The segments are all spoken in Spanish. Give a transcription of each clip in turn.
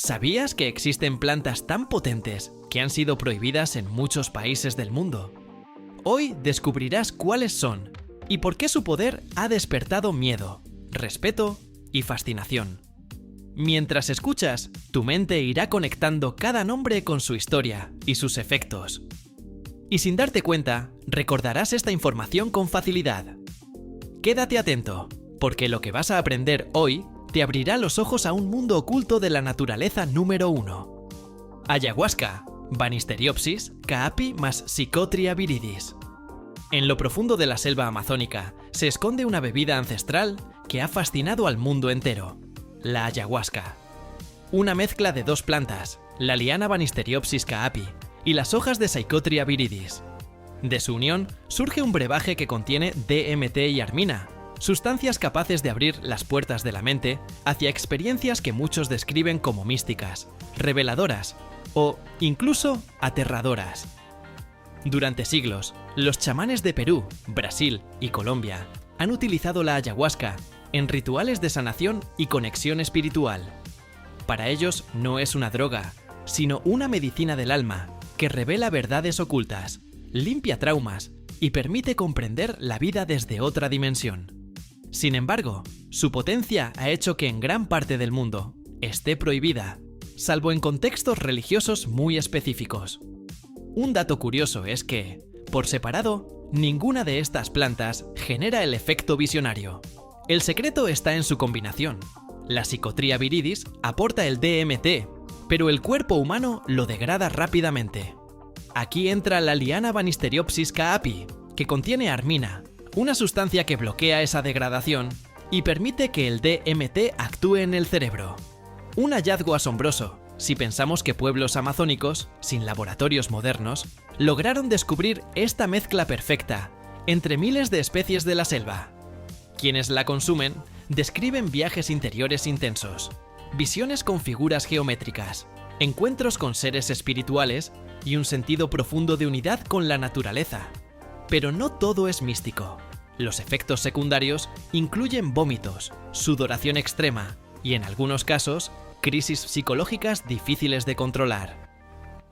¿Sabías que existen plantas tan potentes que han sido prohibidas en muchos países del mundo? Hoy descubrirás cuáles son y por qué su poder ha despertado miedo, respeto y fascinación. Mientras escuchas, tu mente irá conectando cada nombre con su historia y sus efectos. Y sin darte cuenta, recordarás esta información con facilidad. Quédate atento, porque lo que vas a aprender hoy te abrirá los ojos a un mundo oculto de la naturaleza número 1. Ayahuasca, Banisteriopsis caapi más Psychotria viridis. En lo profundo de la selva amazónica se esconde una bebida ancestral que ha fascinado al mundo entero, la ayahuasca. Una mezcla de dos plantas, la liana Banisteriopsis caapi y las hojas de Psychotria viridis. De su unión surge un brebaje que contiene DMT y armina, sustancias capaces de abrir las puertas de la mente hacia experiencias que muchos describen como místicas, reveladoras o incluso aterradoras. Durante siglos, los chamanes de Perú, Brasil y Colombia han utilizado la ayahuasca en rituales de sanación y conexión espiritual. Para ellos no es una droga, sino una medicina del alma que revela verdades ocultas, limpia traumas y permite comprender la vida desde otra dimensión. Sin embargo, su potencia ha hecho que en gran parte del mundo esté prohibida, salvo en contextos religiosos muy específicos. Un dato curioso es que, por separado, ninguna de estas plantas genera el efecto visionario. El secreto está en su combinación. La Psychotria viridis aporta el DMT, pero el cuerpo humano lo degrada rápidamente. Aquí entra la liana Banisteriopsis caapi, que contiene armina, una sustancia que bloquea esa degradación y permite que el DMT actúe en el cerebro. Un hallazgo asombroso, si pensamos que pueblos amazónicos, sin laboratorios modernos, lograron descubrir esta mezcla perfecta entre miles de especies de la selva. Quienes la consumen describen viajes interiores intensos, visiones con figuras geométricas, encuentros con seres espirituales y un sentido profundo de unidad con la naturaleza. Pero no todo es místico. Los efectos secundarios incluyen vómitos, sudoración extrema y, en algunos casos, crisis psicológicas difíciles de controlar.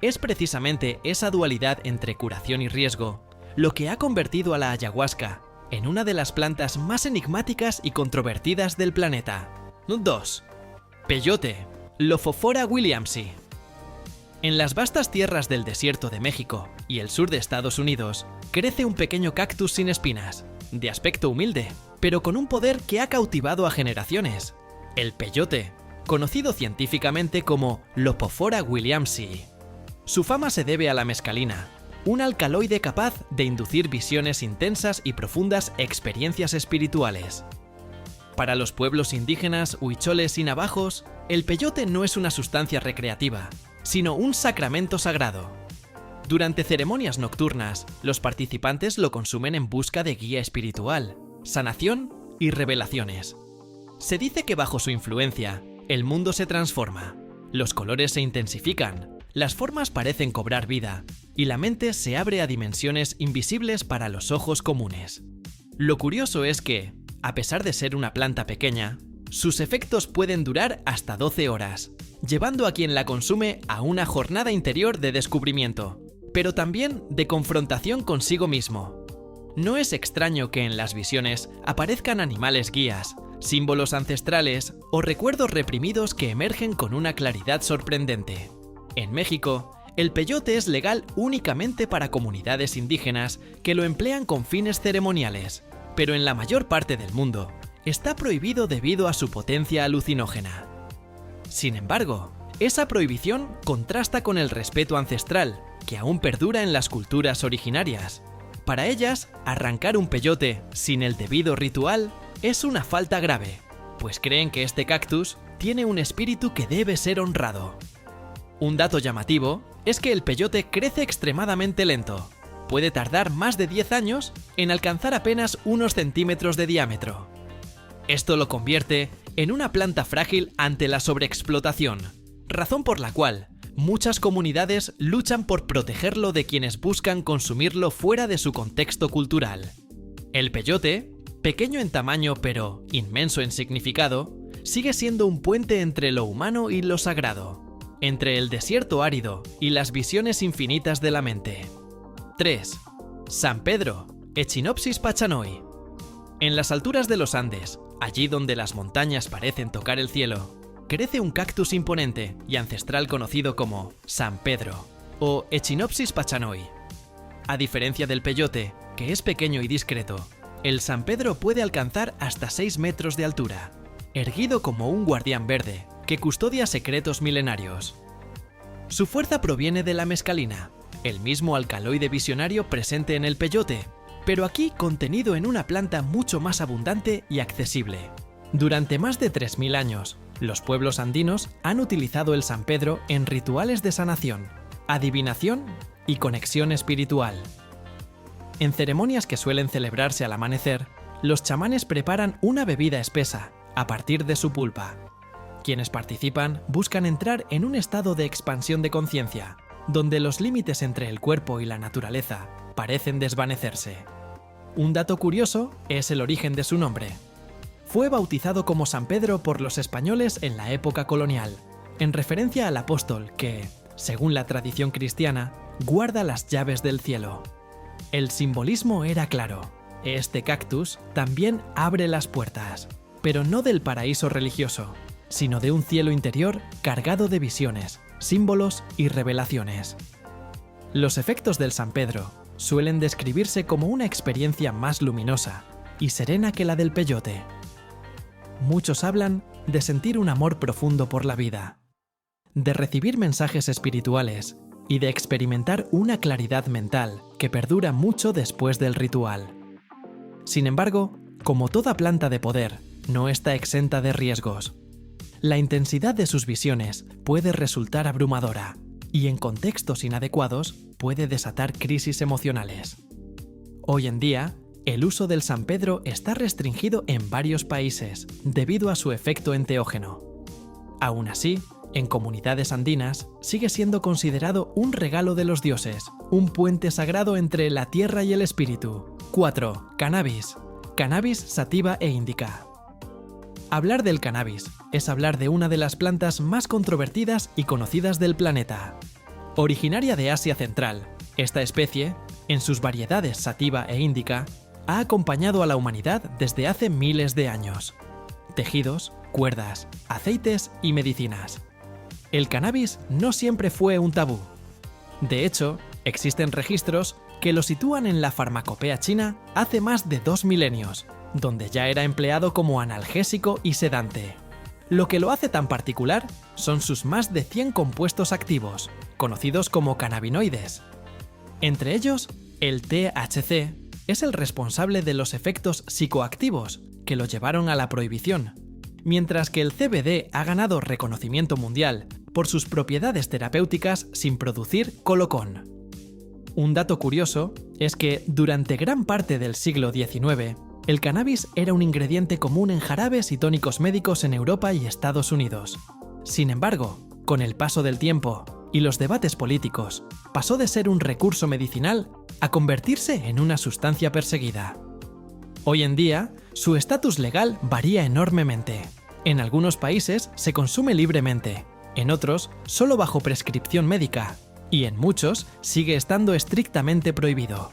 Es precisamente esa dualidad entre curación y riesgo lo que ha convertido a la ayahuasca en una de las plantas más enigmáticas y controvertidas del planeta. 2. Peyote, Lophophora williamsi. En las vastas tierras del desierto de México y el sur de Estados Unidos, crece un pequeño cactus sin espinas, de aspecto humilde, pero con un poder que ha cautivado a generaciones: el peyote, conocido científicamente como Lophophora williamsi. Su fama se debe a la mescalina, un alcaloide capaz de inducir visiones intensas y profundas experiencias espirituales. Para los pueblos indígenas, huicholes y navajos, el peyote no es una sustancia recreativa, sino un sacramento sagrado. Durante ceremonias nocturnas, los participantes lo consumen en busca de guía espiritual, sanación y revelaciones. Se dice que bajo su influencia, el mundo se transforma, los colores se intensifican, las formas parecen cobrar vida y la mente se abre a dimensiones invisibles para los ojos comunes. Lo curioso es que, a pesar de ser una planta pequeña, sus efectos pueden durar hasta 12 horas, llevando a quien la consume a una jornada interior de descubrimiento, pero también de confrontación consigo mismo. No es extraño que en las visiones aparezcan animales guías, símbolos ancestrales o recuerdos reprimidos que emergen con una claridad sorprendente. En México, el peyote es legal únicamente para comunidades indígenas que lo emplean con fines ceremoniales, pero en la mayor parte del mundo está prohibido debido a su potencia alucinógena. Sin embargo, esa prohibición contrasta con el respeto ancestral, que aún perdura en las culturas originarias. Para ellas, arrancar un peyote sin el debido ritual es una falta grave, pues creen que este cactus tiene un espíritu que debe ser honrado. Un dato llamativo es que el peyote crece extremadamente lento. Puede tardar más de 10 años en alcanzar apenas unos centímetros de diámetro. Esto lo convierte en una planta frágil ante la sobreexplotación, razón por la cual muchas comunidades luchan por protegerlo de quienes buscan consumirlo fuera de su contexto cultural. El peyote, pequeño en tamaño pero inmenso en significado, sigue siendo un puente entre lo humano y lo sagrado, entre el desierto árido y las visiones infinitas de la mente. 3. San Pedro, Echinopsis pachanoi. En las alturas de los Andes, allí donde las montañas parecen tocar el cielo, crece un cactus imponente y ancestral conocido como San Pedro, o Echinopsis pachanoi. A diferencia del peyote, que es pequeño y discreto, el San Pedro puede alcanzar hasta 6 metros de altura, erguido como un guardián verde que custodia secretos milenarios. Su fuerza proviene de la mescalina, el mismo alcaloide visionario presente en el peyote, pero aquí contenido en una planta mucho más abundante y accesible. Durante más de 3000 años, los pueblos andinos han utilizado el San Pedro en rituales de sanación, adivinación y conexión espiritual. En ceremonias que suelen celebrarse al amanecer, los chamanes preparan una bebida espesa a partir de su pulpa. Quienes participan buscan entrar en un estado de expansión de conciencia, donde los límites entre el cuerpo y la naturaleza parecen desvanecerse. Un dato curioso es el origen de su nombre. Fue bautizado como San Pedro por los españoles en la época colonial, en referencia al apóstol que, según la tradición cristiana, guarda las llaves del cielo. El simbolismo era claro. Este cactus también abre las puertas, pero no del paraíso religioso, sino de un cielo interior cargado de visiones, símbolos y revelaciones. Los efectos del San Pedro suelen describirse como una experiencia más luminosa y serena que la del peyote. Muchos hablan de sentir un amor profundo por la vida, de recibir mensajes espirituales y de experimentar una claridad mental que perdura mucho después del ritual. Sin embargo, como toda planta de poder, no está exenta de riesgos. La intensidad de sus visiones puede resultar abrumadora y en contextos inadecuados puede desatar crisis emocionales. Hoy en día, el uso del San Pedro está restringido en varios países debido a su efecto enteógeno. Aún así, en comunidades andinas sigue siendo considerado un regalo de los dioses, un puente sagrado entre la tierra y el espíritu. 4. Cannabis. Cannabis sativa e indica. Hablar del cannabis es hablar de una de las plantas más controvertidas y conocidas del planeta. Originaria de Asia Central, esta especie, en sus variedades sativa e indica, ha acompañado a la humanidad desde hace miles de años. Tejidos, cuerdas, aceites y medicinas. El cannabis no siempre fue un tabú. De hecho, existen registros que lo sitúan en la farmacopea china hace más de 2 milenios, donde ya era empleado como analgésico y sedante. Lo que lo hace tan particular son sus más de 100 compuestos activos, conocidos como cannabinoides. Entre ellos, el THC es el responsable de los efectos psicoactivos que lo llevaron a la prohibición, mientras que el CBD ha ganado reconocimiento mundial por sus propiedades terapéuticas sin producir colocón. Un dato curioso es que durante gran parte del siglo XIX, el cannabis era un ingrediente común en jarabes y tónicos médicos en Europa y Estados Unidos. Sin embargo, con el paso del tiempo y los debates políticos, pasó de ser un recurso medicinal a convertirse en una sustancia perseguida. Hoy en día, su estatus legal varía enormemente. En algunos países se consume libremente, en otros solo bajo prescripción médica, y en muchos sigue estando estrictamente prohibido.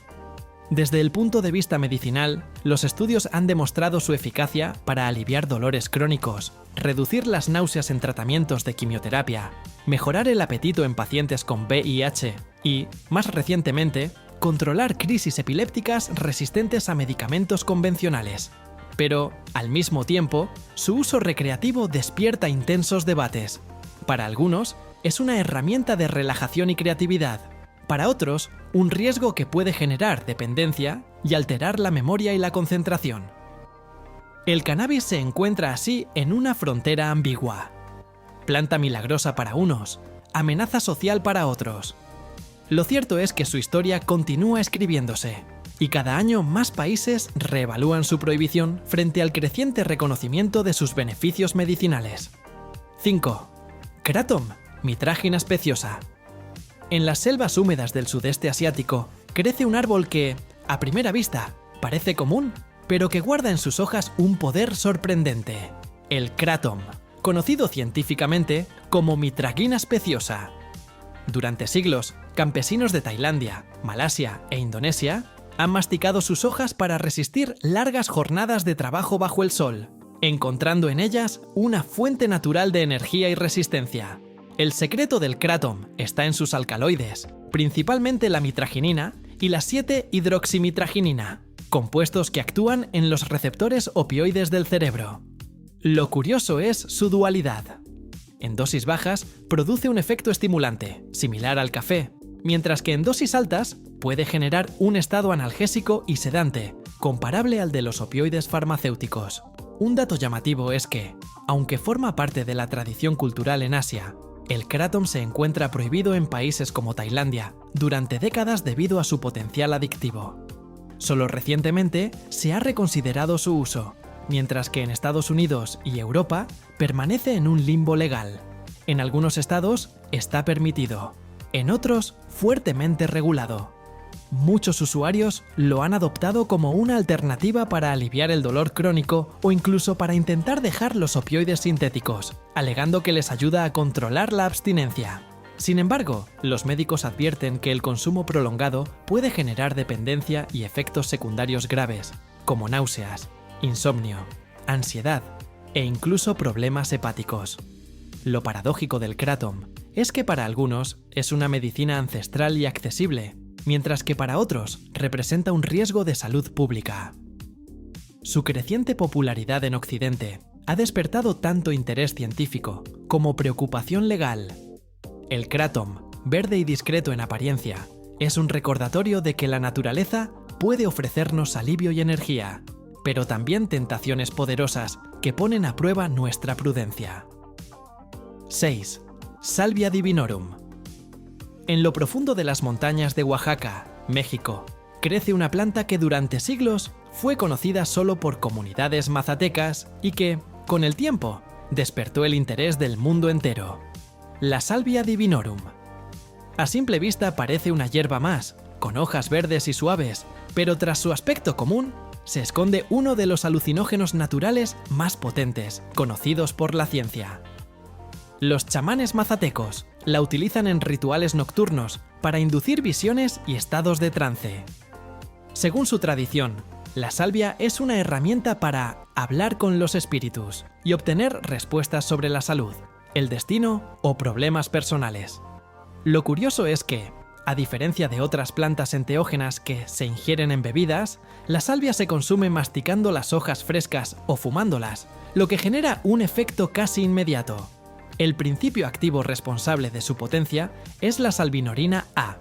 Desde el punto de vista medicinal, los estudios han demostrado su eficacia para aliviar dolores crónicos, reducir las náuseas en tratamientos de quimioterapia, mejorar el apetito en pacientes con VIH y, más recientemente, controlar crisis epilépticas resistentes a medicamentos convencionales. Pero, al mismo tiempo, su uso recreativo despierta intensos debates. Para algunos, es una herramienta de relajación y creatividad. Para otros, un riesgo que puede generar dependencia y alterar la memoria y la concentración. El cannabis se encuentra así en una frontera ambigua. Planta milagrosa para unos, amenaza social para otros. Lo cierto es que su historia continúa escribiéndose, y cada año más países reevalúan su prohibición frente al creciente reconocimiento de sus beneficios medicinales. 5. Kratom, Mitrágina speciosa. En las selvas húmedas del sudeste asiático crece un árbol que, a primera vista, parece común, pero que guarda en sus hojas un poder sorprendente. El kratom, conocido científicamente como Mitragina speciosa. Durante siglos, campesinos de Tailandia, Malasia e Indonesia han masticado sus hojas para resistir largas jornadas de trabajo bajo el sol, encontrando en ellas una fuente natural de energía y resistencia. El secreto del kratom está en sus alcaloides, principalmente la mitraginina y la 7-hidroximitraginina, compuestos que actúan en los receptores opioides del cerebro. Lo curioso es su dualidad. En dosis bajas produce un efecto estimulante, similar al café, mientras que en dosis altas puede generar un estado analgésico y sedante, comparable al de los opioides farmacéuticos. Un dato llamativo es que, aunque forma parte de la tradición cultural en Asia, el kratom se encuentra prohibido en países como Tailandia durante décadas debido a su potencial adictivo. Solo recientemente se ha reconsiderado su uso, mientras que en Estados Unidos y Europa permanece en un limbo legal. En algunos estados está permitido, en otros fuertemente regulado. Muchos usuarios lo han adoptado como una alternativa para aliviar el dolor crónico o incluso para intentar dejar los opioides sintéticos, alegando que les ayuda a controlar la abstinencia. Sin embargo, los médicos advierten que el consumo prolongado puede generar dependencia y efectos secundarios graves, como náuseas, insomnio, ansiedad e incluso problemas hepáticos. Lo paradójico del kratom es que para algunos es una medicina ancestral y accesible, mientras que para otros representa un riesgo de salud pública. Su creciente popularidad en Occidente ha despertado tanto interés científico como preocupación legal. El kratom, verde y discreto en apariencia, es un recordatorio de que la naturaleza puede ofrecernos alivio y energía, pero también tentaciones poderosas que ponen a prueba nuestra prudencia. 6. Salvia divinorum. En lo profundo de las montañas de Oaxaca, México, crece una planta que durante siglos fue conocida solo por comunidades mazatecas y que, con el tiempo, despertó el interés del mundo entero. La Salvia divinorum. A simple vista parece una hierba más, con hojas verdes y suaves, pero tras su aspecto común, se esconde uno de los alucinógenos naturales más potentes, conocidos por la ciencia. Los chamanes mazatecos la utilizan en rituales nocturnos para inducir visiones y estados de trance. Según su tradición, la salvia es una herramienta para hablar con los espíritus y obtener respuestas sobre la salud, el destino o problemas personales. Lo curioso es que, a diferencia de otras plantas enteógenas que se ingieren en bebidas, la salvia se consume masticando las hojas frescas o fumándolas, lo que genera un efecto casi inmediato. El principio activo responsable de su potencia es la salvinorina A,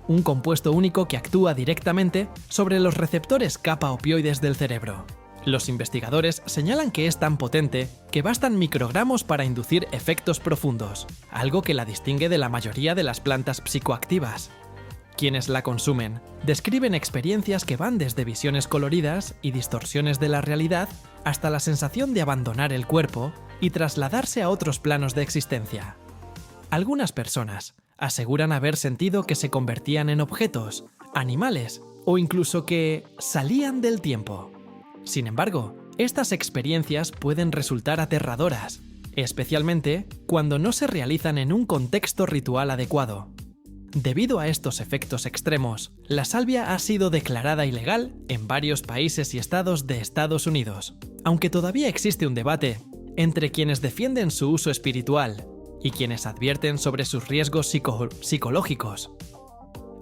un compuesto único que actúa directamente sobre los receptores kappa opioides del cerebro. Los investigadores señalan que es tan potente que bastan microgramos para inducir efectos profundos, algo que la distingue de la mayoría de las plantas psicoactivas. Quienes la consumen describen experiencias que van desde visiones coloridas y distorsiones de la realidad hasta la sensación de abandonar el cuerpo y trasladarse a otros planos de existencia. Algunas personas aseguran haber sentido que se convertían en objetos, animales o incluso que salían del tiempo. Sin embargo, estas experiencias pueden resultar aterradoras, especialmente cuando no se realizan en un contexto ritual adecuado. Debido a estos efectos extremos, la salvia ha sido declarada ilegal en varios países y estados de Estados Unidos, aunque todavía existe un debate entre quienes defienden su uso espiritual y quienes advierten sobre sus riesgos psicológicos.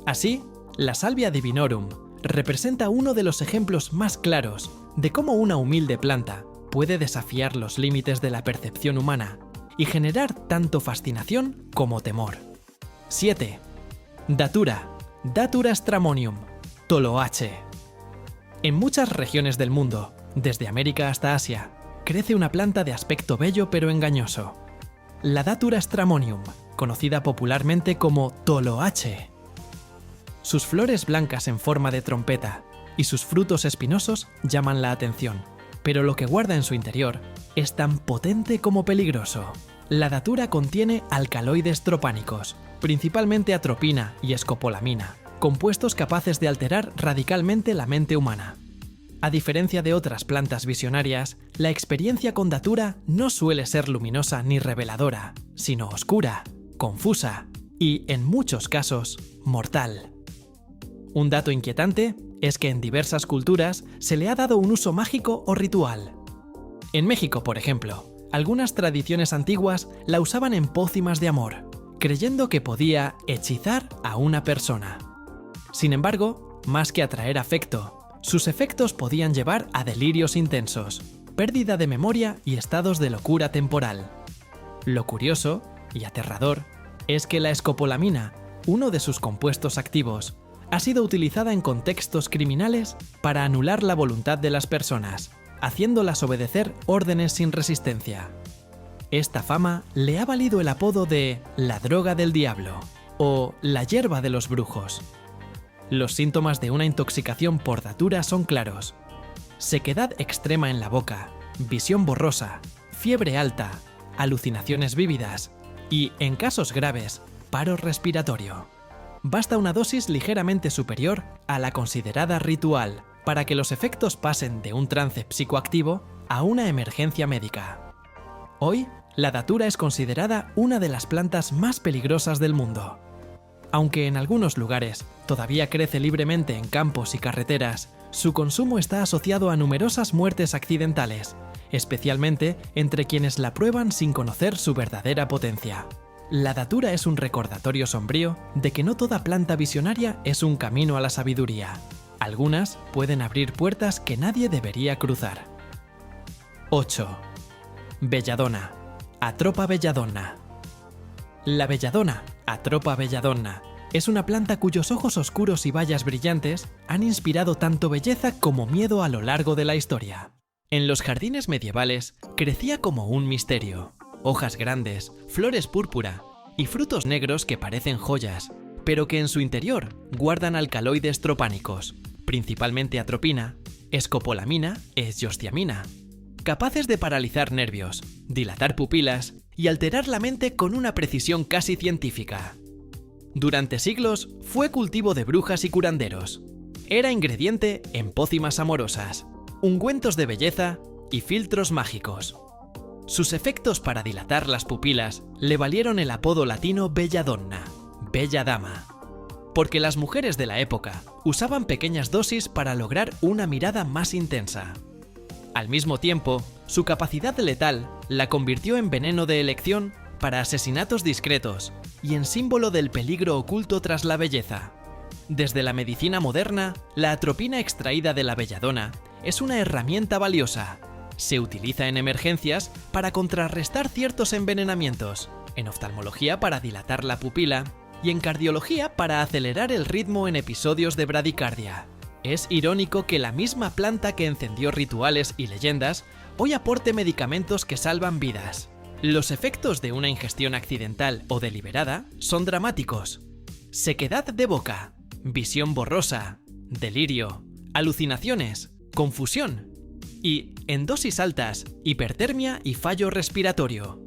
Así, la Salvia divinorum representa uno de los ejemplos más claros de cómo una humilde planta puede desafiar los límites de la percepción humana y generar tanto fascinación como temor. 7. Datura, Datura stramonium, toloache. En muchas regiones del mundo, desde América hasta Asia, crece una planta de aspecto bello pero engañoso. La Datura stramonium, conocida popularmente como toloache. Sus flores blancas en forma de trompeta y sus frutos espinosos llaman la atención, pero lo que guarda en su interior es tan potente como peligroso. La datura contiene alcaloides tropánicos, principalmente atropina y escopolamina, compuestos capaces de alterar radicalmente la mente humana. A diferencia de otras plantas visionarias, la experiencia con datura no suele ser luminosa ni reveladora, sino oscura, confusa y, en muchos casos, mortal. Un dato inquietante es que en diversas culturas se le ha dado un uso mágico o ritual. En México, por ejemplo, algunas tradiciones antiguas la usaban en pócimas de amor, creyendo que podía hechizar a una persona. Sin embargo, más que atraer afecto, sus efectos podían llevar a delirios intensos, pérdida de memoria y estados de locura temporal. Lo curioso y aterrador es que la escopolamina, uno de sus compuestos activos, ha sido utilizada en contextos criminales para anular la voluntad de las personas, haciéndolas obedecer órdenes sin resistencia. Esta fama le ha valido el apodo de la droga del diablo o la hierba de los brujos. Los síntomas de una intoxicación por datura son claros: sequedad extrema en la boca, visión borrosa, fiebre alta, alucinaciones vívidas y, en casos graves, paro respiratorio. Basta una dosis ligeramente superior a la considerada ritual para que los efectos pasen de un trance psicoactivo a una emergencia médica. Hoy, la datura es considerada una de las plantas más peligrosas del mundo. Aunque en algunos lugares todavía crece libremente en campos y carreteras, su consumo está asociado a numerosas muertes accidentales, especialmente entre quienes la prueban sin conocer su verdadera potencia. La datura es un recordatorio sombrío de que no toda planta visionaria es un camino a la sabiduría. Algunas pueden abrir puertas que nadie debería cruzar. 8. Belladona. Atropa belladonna. La belladona, Atropa belladonna, es una planta cuyos ojos oscuros y bayas brillantes han inspirado tanto belleza como miedo a lo largo de la historia. En los jardines medievales crecía como un misterio. Hojas grandes, flores púrpura y frutos negros que parecen joyas, pero que en su interior guardan alcaloides tropánicos, principalmente atropina, escopolamina e esgiostiamina, capaces de paralizar nervios, dilatar pupilas y alterar la mente con una precisión casi científica. Durante siglos fue cultivo de brujas y curanderos. Era ingrediente en pócimas amorosas, ungüentos de belleza y filtros mágicos. Sus efectos para dilatar las pupilas le valieron el apodo latino belladonna, bella dama, porque las mujeres de la época usaban pequeñas dosis para lograr una mirada más intensa. Al mismo tiempo, su capacidad letal la convirtió en veneno de elección para asesinatos discretos y en símbolo del peligro oculto tras la belleza. Desde la medicina moderna, la atropina extraída de la belladona es una herramienta valiosa. Se utiliza en emergencias para contrarrestar ciertos envenenamientos, en oftalmología para dilatar la pupila y en cardiología para acelerar el ritmo en episodios de bradicardia. Es irónico que la misma planta que encendió rituales y leyendas hoy aporte medicamentos que salvan vidas. Los efectos de una ingestión accidental o deliberada son dramáticos. Sequedad de boca, visión borrosa, delirio, alucinaciones, confusión y, en dosis altas, hipertermia y fallo respiratorio.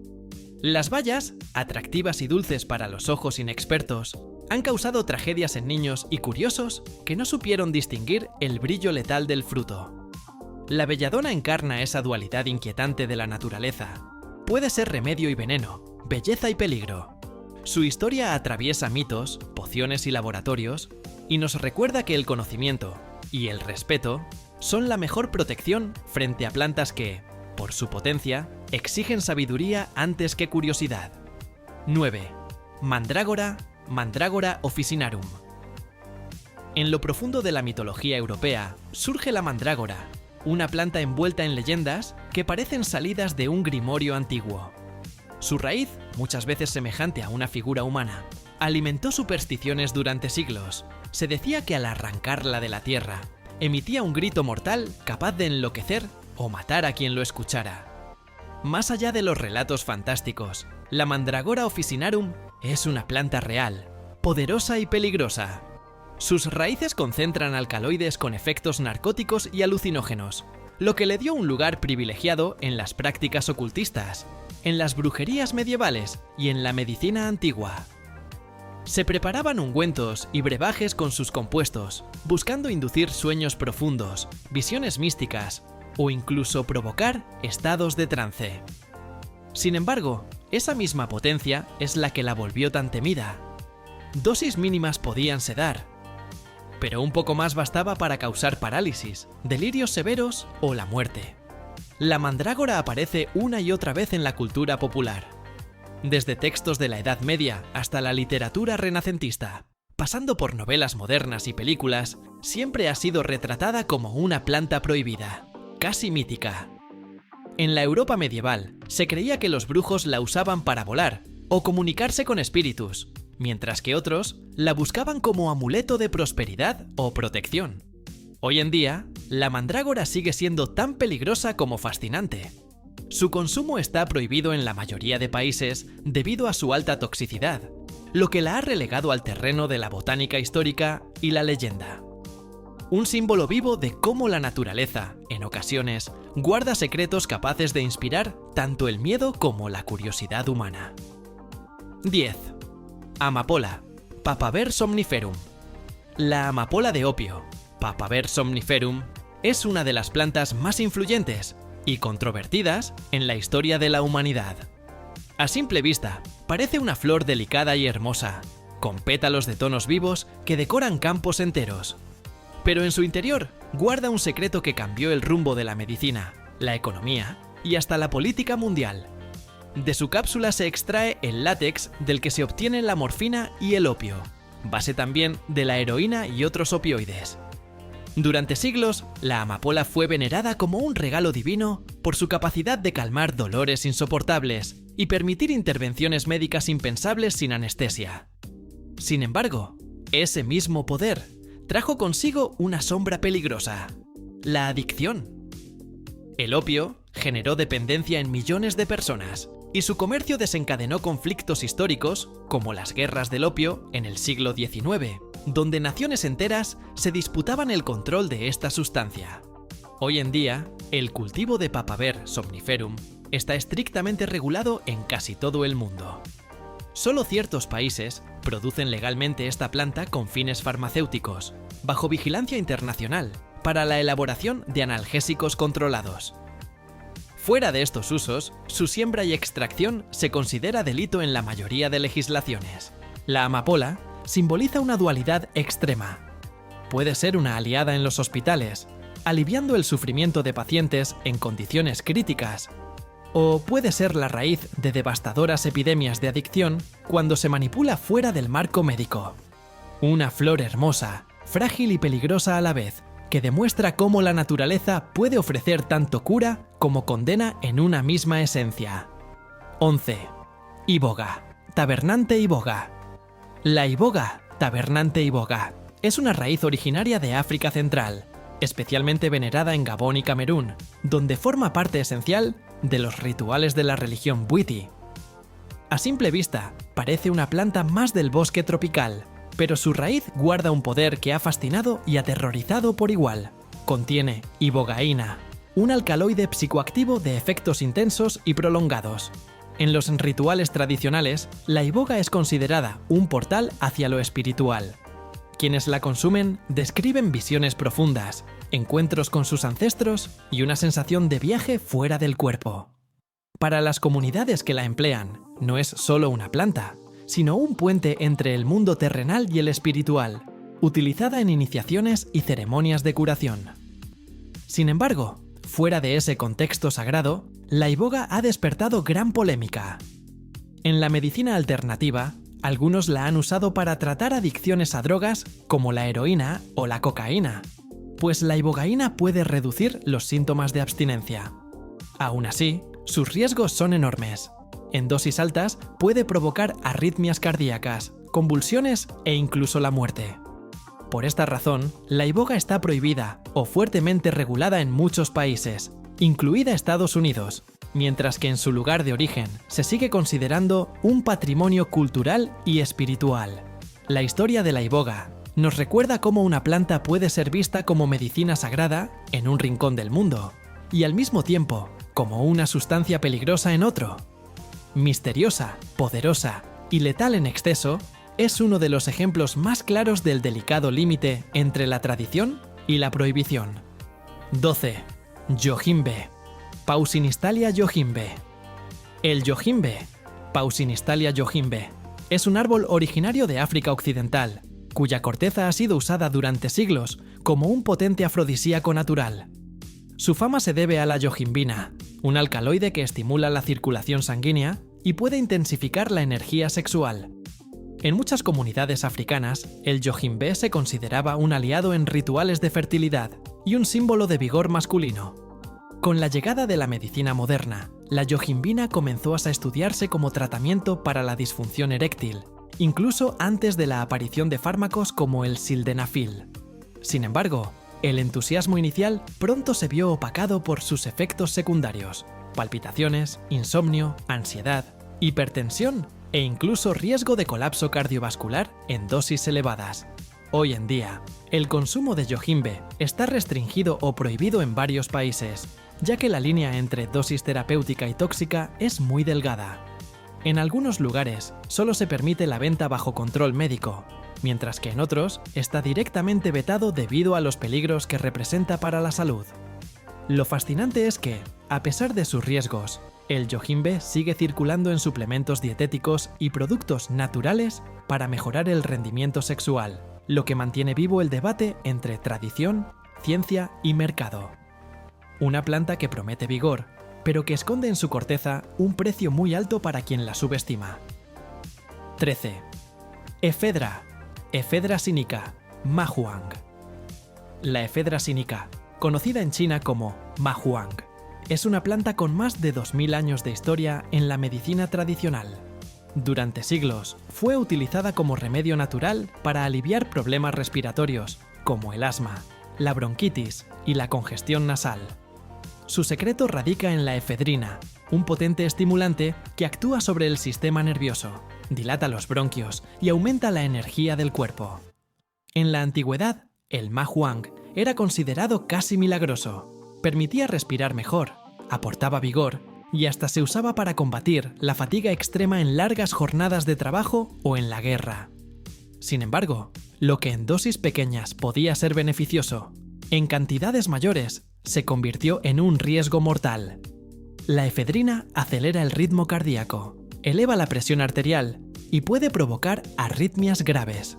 Las bayas, atractivas y dulces para los ojos inexpertos, han causado tragedias en niños y curiosos que no supieron distinguir el brillo letal del fruto. La belladona encarna esa dualidad inquietante de la naturaleza. Puede ser remedio y veneno, belleza y peligro. Su historia atraviesa mitos, pociones y laboratorios, y nos recuerda que el conocimiento y el respeto son la mejor protección frente a plantas que, por su potencia, exigen sabiduría antes que curiosidad. 9. Mandrágora, Mandrágora officinarum. En lo profundo de la mitología europea surge la mandrágora, una planta envuelta en leyendas que parecen salidas de un grimorio antiguo. Su raíz, muchas veces semejante a una figura humana, alimentó supersticiones durante siglos. Se decía que al arrancarla de la tierra, emitía un grito mortal capaz de enloquecer o matar a quien lo escuchara. Más allá de los relatos fantásticos, la Mandrágora officinarum es una planta real, poderosa y peligrosa. Sus raíces concentran alcaloides con efectos narcóticos y alucinógenos, lo que le dio un lugar privilegiado en las prácticas ocultistas, en las brujerías medievales y en la medicina antigua. Se preparaban ungüentos y brebajes con sus compuestos, buscando inducir sueños profundos, visiones místicas o incluso provocar estados de trance. Sin embargo, esa misma potencia es la que la volvió tan temida. Dosis mínimas podían sedar, pero un poco más bastaba para causar parálisis, delirios severos o la muerte. La mandrágora aparece una y otra vez en la cultura popular, desde textos de la Edad Media hasta la literatura renacentista, pasando por novelas modernas y películas, siempre ha sido retratada como una planta prohibida, casi mítica. En la Europa medieval, se creía que los brujos la usaban para volar o comunicarse con espíritus, mientras que otros la buscaban como amuleto de prosperidad o protección. Hoy en día, la mandrágora sigue siendo tan peligrosa como fascinante. Su consumo está prohibido en la mayoría de países debido a su alta toxicidad, lo que la ha relegado al terreno de la botánica histórica y la leyenda. Un símbolo vivo de cómo la naturaleza, en ocasiones, guarda secretos capaces de inspirar tanto el miedo como la curiosidad humana. 10. Amapola, Papaver somniferum. La amapola de opio, Papaver somniferum, es una de las plantas más influyentes y controvertidas en la historia de la humanidad. A simple vista, parece una flor delicada y hermosa, con pétalos de tonos vivos que decoran campos enteros. Pero en su interior guarda un secreto que cambió el rumbo de la medicina, la economía y hasta la política mundial. De su cápsula se extrae el látex del que se obtiene la morfina y el opio, base también de la heroína y otros opioides. Durante siglos, la amapola fue venerada como un regalo divino por su capacidad de calmar dolores insoportables y permitir intervenciones médicas impensables sin anestesia. Sin embargo, ese mismo poder trajo consigo una sombra peligrosa: la adicción. El opio generó dependencia en millones de personas, y su comercio desencadenó conflictos históricos, como las guerras del opio en el siglo XIX, donde naciones enteras se disputaban el control de esta sustancia. Hoy en día, el cultivo de Papaver somniferum está estrictamente regulado en casi todo el mundo. Solo ciertos países producen legalmente esta planta con fines farmacéuticos, bajo vigilancia internacional, para la elaboración de analgésicos controlados. Fuera de estos usos, su siembra y extracción se considera delito en la mayoría de legislaciones. La amapola simboliza una dualidad extrema. Puede ser una aliada en los hospitales, aliviando el sufrimiento de pacientes en condiciones críticas, o puede ser la raíz de devastadoras epidemias de adicción cuando se manipula fuera del marco médico. Una flor hermosa, frágil y peligrosa a la vez, que demuestra cómo la naturaleza puede ofrecer tanto cura como condena en una misma esencia. 11. Iboga, tabernante iboga. La iboga, tabernante iboga, es una raíz originaria de África Central, especialmente venerada en Gabón y Camerún, donde forma parte esencial de los rituales de la religión Bwiti. A simple vista, parece una planta más del bosque tropical, pero su raíz guarda un poder que ha fascinado y aterrorizado por igual. Contiene ibogaína, un alcaloide psicoactivo de efectos intensos y prolongados. En los rituales tradicionales, la iboga es considerada un portal hacia lo espiritual. Quienes la consumen describen visiones profundas, encuentros con sus ancestros y una sensación de viaje fuera del cuerpo. Para las comunidades que la emplean, no es solo una planta, sino un puente entre el mundo terrenal y el espiritual, utilizada en iniciaciones y ceremonias de curación. Sin embargo, fuera de ese contexto sagrado, la iboga ha despertado gran polémica. En la medicina alternativa, algunos la han usado para tratar adicciones a drogas como la heroína o la cocaína, pues la ibogaína puede reducir los síntomas de abstinencia. Aún así, sus riesgos son enormes. En dosis altas puede provocar arritmias cardíacas, convulsiones e incluso la muerte. Por esta razón, la iboga está prohibida o fuertemente regulada en muchos países, incluida Estados Unidos, mientras que en su lugar de origen se sigue considerando un patrimonio cultural y espiritual. La historia de la iboga nos recuerda cómo una planta puede ser vista como medicina sagrada en un rincón del mundo, y al mismo tiempo como una sustancia peligrosa en otro. Misteriosa, poderosa y letal en exceso, es uno de los ejemplos más claros del delicado límite entre la tradición y la prohibición. 12. Yojimbe. Pausinistalia yojimbe. El yojimbe, Pausinistalia yojimbe, es un árbol originario de África Occidental, cuya corteza ha sido usada durante siglos como un potente afrodisíaco natural. Su fama se debe a la yojimbina, un alcaloide que estimula la circulación sanguínea y puede intensificar la energía sexual. En muchas comunidades africanas, el yojimbe se consideraba un aliado en rituales de fertilidad y un símbolo de vigor masculino. Con la llegada de la medicina moderna, la yojimbina comenzó a estudiarse como tratamiento para la disfunción eréctil, incluso antes de la aparición de fármacos como el sildenafil. Sin embargo, el entusiasmo inicial pronto se vio opacado por sus efectos secundarios: palpitaciones, insomnio, ansiedad, hipertensión e incluso riesgo de colapso cardiovascular en dosis elevadas. Hoy en día, el consumo de yojimbe está restringido o prohibido en varios países, ya que la línea entre dosis terapéutica y tóxica es muy delgada. En algunos lugares solo se permite la venta bajo control médico, mientras que en otros está directamente vetado debido a los peligros que representa para la salud. Lo fascinante es que, a pesar de sus riesgos, el yojimbe sigue circulando en suplementos dietéticos y productos naturales para mejorar el rendimiento sexual, lo que mantiene vivo el debate entre tradición, ciencia y mercado. Una planta que promete vigor, pero que esconde en su corteza un precio muy alto para quien la subestima. 13. Efedra. Ephedra sinica, mahuang. La Ephedra sinica, conocida en China como mahuang, es una planta con más de 2000 años de historia en la medicina tradicional. Durante siglos, fue utilizada como remedio natural para aliviar problemas respiratorios, como el asma, la bronquitis y la congestión nasal. Su secreto radica en la efedrina, un potente estimulante que actúa sobre el sistema nervioso, dilata los bronquios y aumenta la energía del cuerpo. En la antigüedad, el mahuang era considerado casi milagroso. Permitía respirar mejor, aportaba vigor y hasta se usaba para combatir la fatiga extrema en largas jornadas de trabajo o en la guerra. Sin embargo, lo que en dosis pequeñas podía ser beneficioso, en cantidades mayores se convirtió en un riesgo mortal. La efedrina acelera el ritmo cardíaco, eleva la presión arterial y puede provocar arritmias graves.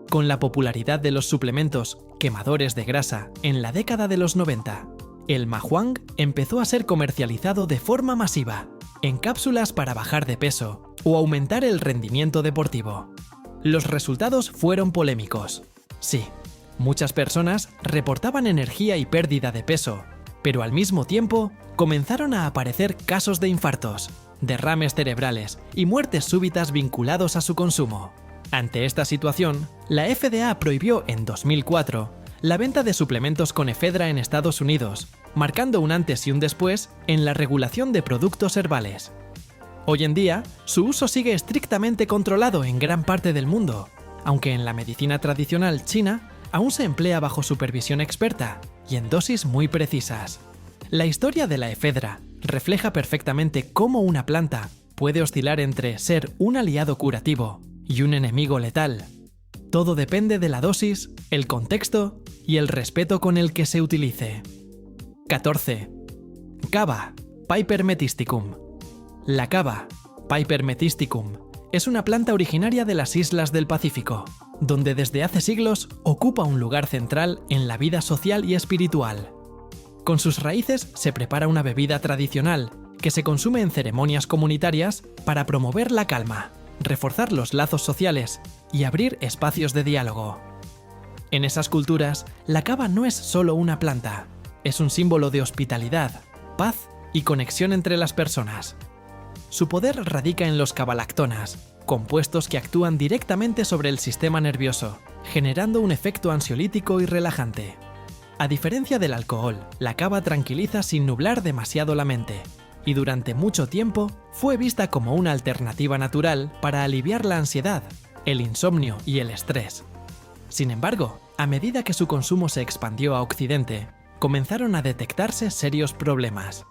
Con la popularidad de los suplementos quemadores de grasa en la década de los 90, el mahuang empezó a ser comercializado de forma masiva, en cápsulas para bajar de peso o aumentar el rendimiento deportivo. Los resultados fueron polémicos. Sí, muchas personas reportaban energía y pérdida de peso, pero al mismo tiempo comenzaron a aparecer casos de infartos, derrames cerebrales y muertes súbitas vinculados a su consumo. Ante esta situación, la FDA prohibió en 2004 la venta de suplementos con efedra en Estados Unidos, marcando un antes y un después en la regulación de productos herbales. Hoy en día, su uso sigue estrictamente controlado en gran parte del mundo, aunque en la medicina tradicional china aún se emplea bajo supervisión experta y en dosis muy precisas. La historia de la efedra refleja perfectamente cómo una planta puede oscilar entre ser un aliado curativo y un enemigo letal. Todo depende de la dosis, el contexto y el respeto con el que se utilice. 14. Cava, Piper metisticum. La cava, Piper metisticum, es una planta originaria de las islas del Pacífico, donde desde hace siglos ocupa un lugar central en la vida social y espiritual. Con sus raíces se prepara una bebida tradicional que se consume en ceremonias comunitarias para promover la calma, reforzar los lazos sociales y abrir espacios de diálogo. En esas culturas, la cava no es solo una planta, es un símbolo de hospitalidad, paz y conexión entre las personas. Su poder radica en los cavalactonas, compuestos que actúan directamente sobre el sistema nervioso, generando un efecto ansiolítico y relajante. A diferencia del alcohol, la cava tranquiliza sin nublar demasiado la mente, y durante mucho tiempo fue vista como una alternativa natural para aliviar la ansiedad, el insomnio y el estrés. Sin embargo, a medida que su consumo se expandió a Occidente, comenzaron a detectarse serios problemas.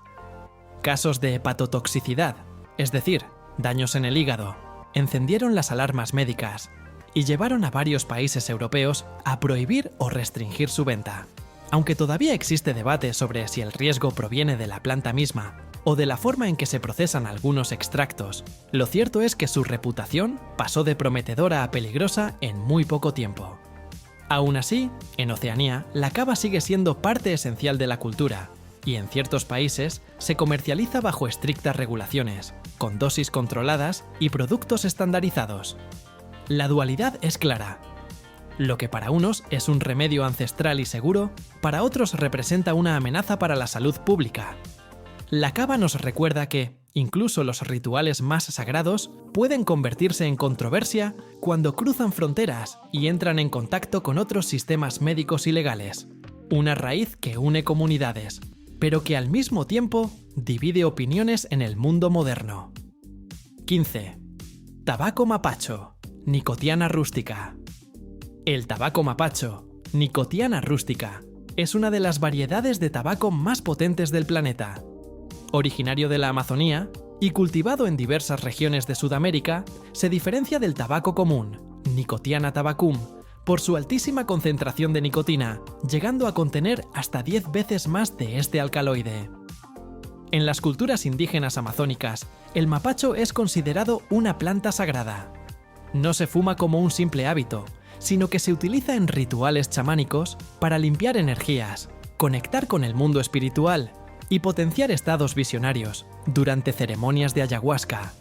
Casos de hepatotoxicidad, es decir, daños en el hígado, encendieron las alarmas médicas y llevaron a varios países europeos a prohibir o restringir su venta. Aunque todavía existe debate sobre si el riesgo proviene de la planta misma o de la forma en que se procesan algunos extractos, lo cierto es que su reputación pasó de prometedora a peligrosa en muy poco tiempo. Aún así, en Oceanía, la cava sigue siendo parte esencial de la cultura, y en ciertos países se comercializa bajo estrictas regulaciones, con dosis controladas y productos estandarizados. La dualidad es clara. Lo que para unos es un remedio ancestral y seguro, para otros representa una amenaza para la salud pública. La cava nos recuerda que, incluso los rituales más sagrados pueden convertirse en controversia cuando cruzan fronteras y entran en contacto con otros sistemas médicos y legales. Una raíz que une comunidades, pero que al mismo tiempo divide opiniones en el mundo moderno. 15. Tabaco mapacho, Nicotiana rústica. El tabaco mapacho, Nicotiana rústica, es una de las variedades de tabaco más potentes del planeta. Originario de la Amazonía y cultivado en diversas regiones de Sudamérica, se diferencia del tabaco común, Nicotiana tabacum, por su altísima concentración de nicotina, llegando a contener hasta 10 veces más de este alcaloide. En las culturas indígenas amazónicas, el mapacho es considerado una planta sagrada. No se fuma como un simple hábito, sino que se utiliza en rituales chamánicos para limpiar energías, conectar con el mundo espiritual y potenciar estados visionarios durante ceremonias de ayahuasca.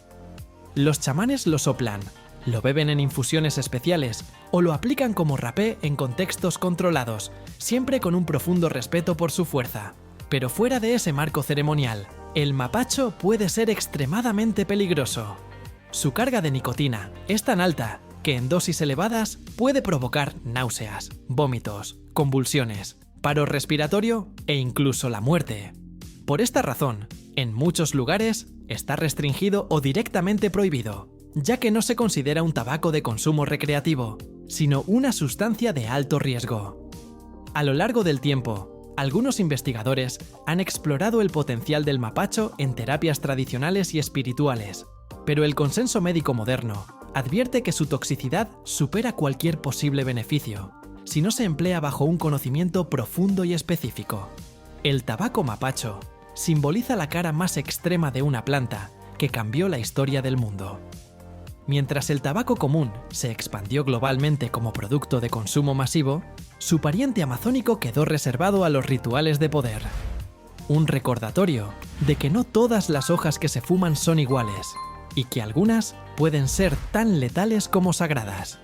Los chamanes lo soplan, lo beben en infusiones especiales o lo aplican como rapé en contextos controlados, siempre con un profundo respeto por su fuerza. Pero fuera de ese marco ceremonial, el mapacho puede ser extremadamente peligroso. Su carga de nicotina es tan alta que en dosis elevadas puede provocar náuseas, vómitos, convulsiones, paro respiratorio e incluso la muerte. Por esta razón, en muchos lugares está restringido o directamente prohibido, ya que no se considera un tabaco de consumo recreativo, sino una sustancia de alto riesgo. A lo largo del tiempo, algunos investigadores han explorado el potencial del mapacho en terapias tradicionales y espirituales, pero el consenso médico moderno advierte que su toxicidad supera cualquier posible beneficio, si no se emplea bajo un conocimiento profundo y específico. El tabaco mapacho simboliza la cara más extrema de una planta que cambió la historia del mundo. Mientras el tabaco común se expandió globalmente como producto de consumo masivo, su pariente amazónico quedó reservado a los rituales de poder. Un recordatorio de que no todas las hojas que se fuman son iguales, y que algunas pueden ser tan letales como sagradas.